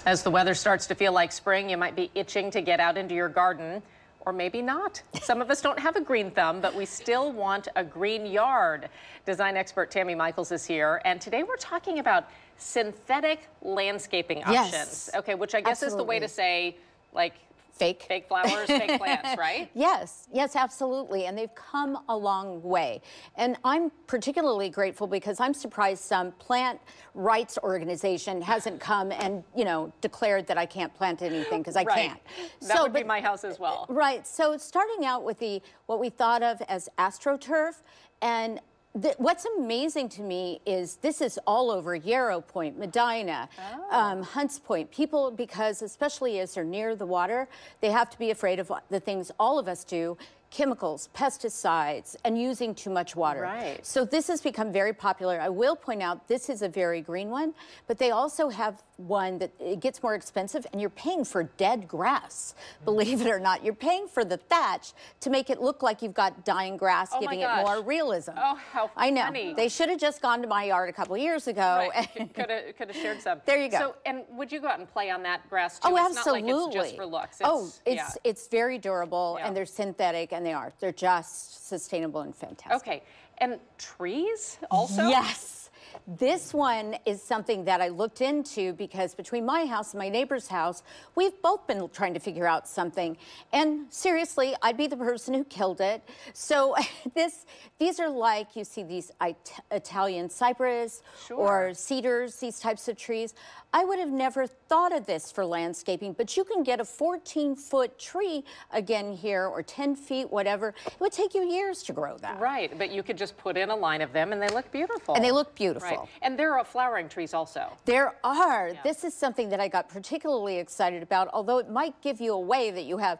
As the weather starts to feel like spring, you might be itching to get out into your garden, or maybe not. Some of us don't have a green thumb, but we still want a green yard. Design expert Tammy Michaels is here, and today we're talking about synthetic landscaping options. Yes. Okay, which I guess is the way to say, like, fake flowers, fake plants, right? Yes, yes, absolutely. And they've come a long way. And I'm particularly grateful because I'm surprised some plant rights organization hasn't come and, declared that I can't plant anything because I can't. That would be my house as well. Right. So starting out with what we thought of as astroturf, and what's amazing to me is this is all over Yarrow Point, Medina, Hunts Point. People, because especially as they're near the water, they have to be afraid of the things all of us do, chemicals, pesticides, and using too much water. Right. So this has become very popular. I will point out this is a very green one, but they also have one that it gets more expensive and you're paying for dead grass, believe it or not. You're paying for the thatch to make it look like you've got dying grass, giving it more realism. Oh, how funny. I know. They should have just gone to my yard a couple of years ago. Right. Could have shared some. There you go. So, and would you go out and play on that grass too? Oh, it's absolutely. Not like it's just for looks. It's very durable and they're synthetic and they're just sustainable and fantastic. Okay, and trees also? Yes. This one is something that I looked into because between my house and my neighbor's house, we've both been trying to figure out something. And seriously, I'd be the person who killed it. So these are like, you see these Italian cypress or cedars, these types of trees. I would have never thought of this for landscaping, but you can get a 14-foot tree again here, or 10 feet, whatever. It would take you years to grow that. Right, but you could just put in a line of them and they look beautiful. And they look beautiful. Right. And there are flowering trees also. There are. Yeah. This is something that I got particularly excited about, although it might give you away that you have,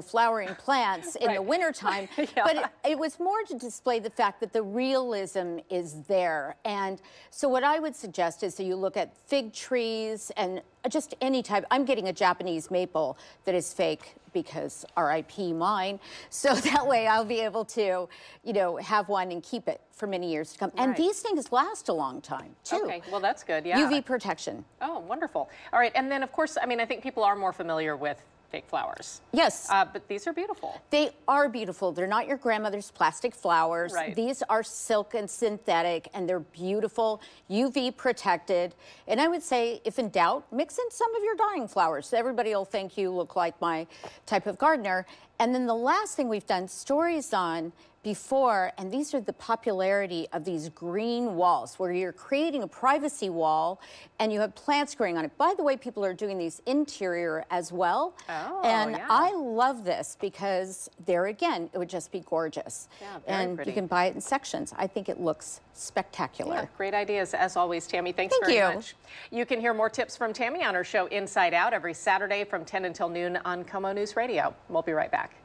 flowering plants in the wintertime. But it was more to display the fact that the realism is there. And so what I would suggest is that you look at fig trees and just any type. I'm getting a Japanese maple that is fake because RIP mine. So that way I'll be able to, have one and keep it for many years to come. Right. And these things last a long time too. Okay, well that's good, yeah. UV protection. Oh, wonderful. All right, and then of course, I think people are more familiar with fake flowers. Yes. But these are beautiful. They are beautiful. They're not your grandmother's plastic flowers. Right. These are silk and synthetic, and they're beautiful, UV protected. And I would say, if in doubt, mix in some of your dying flowers. Everybody will think you look like my type of gardener. And then the last thing we've done stories on before, and these are the popularity of these green walls, where you're creating a privacy wall and you have plants growing on it. By the way, people are doing these interior as well. Oh, and I love this because there again, it would just be gorgeous. Yeah, very pretty. You can buy it in sections. I think it looks spectacular. Yeah, great ideas as always, Tammy. Thanks very much. You can hear more tips from Tammy on her show Inside Out every Saturday from 10 until noon on Como News Radio. We'll be right back.